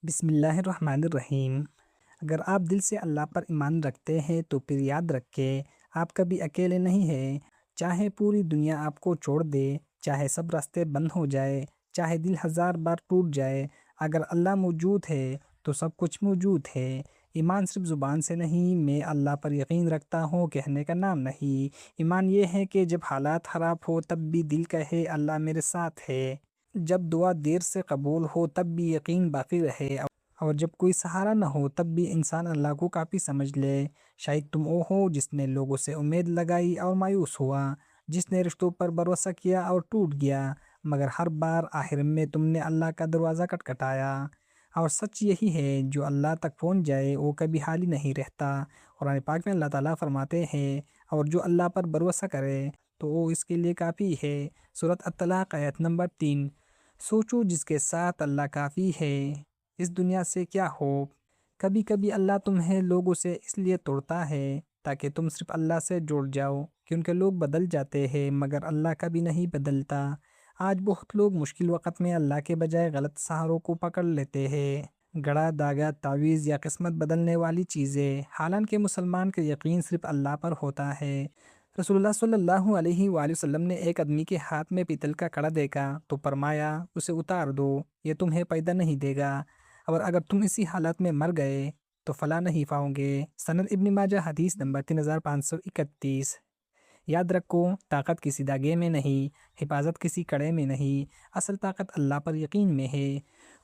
بسم اللہ الرحمن الرحیم۔ اگر آپ دل سے اللہ پر ایمان رکھتے ہیں تو پھر یاد رکھیں آپ کبھی اکیلے نہیں ہیں۔ چاہے پوری دنیا آپ کو چھوڑ دے، چاہے سب راستے بند ہو جائے، چاہے دل ہزار بار ٹوٹ جائے، اگر اللہ موجود ہے تو سب کچھ موجود ہے۔ ایمان صرف زبان سے نہیں، میں اللہ پر یقین رکھتا ہوں کہنے کا نام نہیں۔ ایمان یہ ہے کہ جب حالات خراب ہو تب بھی دل کہے اللہ میرے ساتھ ہے۔ جب دعا دیر سے قبول ہو تب بھی یقین باقی رہے، اور جب کوئی سہارا نہ ہو تب بھی انسان اللہ کو کافی سمجھ لے۔ شاید تم وہ ہو جس نے لوگوں سے امید لگائی اور مایوس ہوا، جس نے رشتوں پر بھروسہ کیا اور ٹوٹ گیا، مگر ہر بار آخر میں تم نے اللہ کا دروازہ کھٹکھٹایا۔ اور سچ یہی ہے، جو اللہ تک پہنچ جائے وہ کبھی خالی نہیں رہتا۔ قرآن پاک میں اللہ تعالیٰ فرماتے ہیں، اور جو اللہ پر بھروسہ کرے تو وہ اس کے لیے کافی ہے۔ سورۃ الطلاق آیت نمبر 3۔ سوچو جس کے ساتھ اللہ کافی ہے، اس دنیا سے کیا ہو۔ کبھی کبھی اللہ تمہیں لوگوں سے اس لیے توڑتا ہے تاکہ تم صرف اللہ سے جڑ جاؤ، کیونکہ لوگ بدل جاتے ہیں مگر اللہ کبھی نہیں بدلتا۔ آج بہت لوگ مشکل وقت میں اللہ کے بجائے غلط سہاروں کو پکڑ لیتے ہیں، گڑا داغا تعویذ یا قسمت بدلنے والی چیزیں، حالانکہ مسلمان کا یقین صرف اللہ پر ہوتا ہے۔ رسول اللہ صلی اللہ علیہ وآلہ وسلم نے ایک آدمی کے ہاتھ میں پیتل کا کڑا دیکھا تو فرمایا اسے اتار دو، یہ تمہیں پیدا نہیں دے گا، اور اگر تم اسی حالت میں مر گئے تو فلاح نہیں پاؤ گے۔ سند ابن ماجہ حدیث نمبر 3531۔ یاد رکھو، طاقت کسی دھاگے میں نہیں، حفاظت کسی کڑے میں نہیں، اصل طاقت اللہ پر یقین میں ہے۔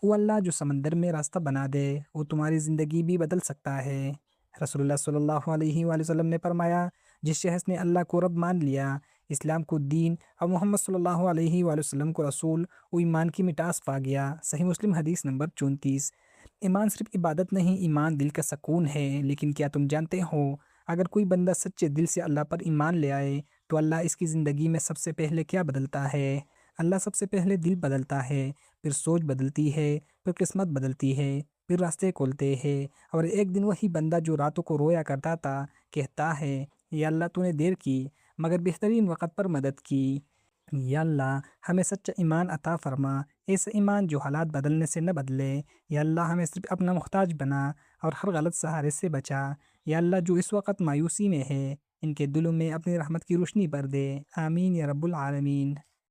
وہ اللہ جو سمندر میں راستہ بنا دے، وہ تمہاری زندگی بھی بدل سکتا ہے۔ رسول اللہ صلی اللہ علیہ وآلہ وسلم نے فرمایا، جس شخص نے اللہ کو رب مان لیا، اسلام کو دین اور محمد صلی اللہ علیہ وآلہ وسلم کو رسول، وہ ایمان کی مٹاس پا گیا۔ صحیح مسلم حدیث نمبر 34۔ ایمان صرف عبادت نہیں، ایمان دل کا سکون ہے۔ لیکن کیا تم جانتے ہو، اگر کوئی بندہ سچے دل سے اللہ پر ایمان لے آئے تو اللہ اس کی زندگی میں سب سے پہلے کیا بدلتا ہے؟ اللہ سب سے پہلے دل بدلتا ہے، پھر سوچ بدلتی ہے، پھر قسمت بدلتی ہے، پھر راستے کھولتے ہیں، اور ایک دن وہی بندہ جو راتوں کو رویا کرتا تھا کہتا ہے، یا اللہ تو نے دیر کی مگر بہترین وقت پر مدد کی۔ یا اللہ ہمیں سچا ایمان عطا فرما، ایسا ایمان جو حالات بدلنے سے نہ بدلے۔ یا اللہ ہمیں صرف اپنا محتاج بنا اور ہر غلط سہارے سے بچا۔ یا اللہ جو اس وقت مایوسی میں ہے، ان کے دلوں میں اپنی رحمت کی روشنی بھر دے۔ آمین یا رب العالمین۔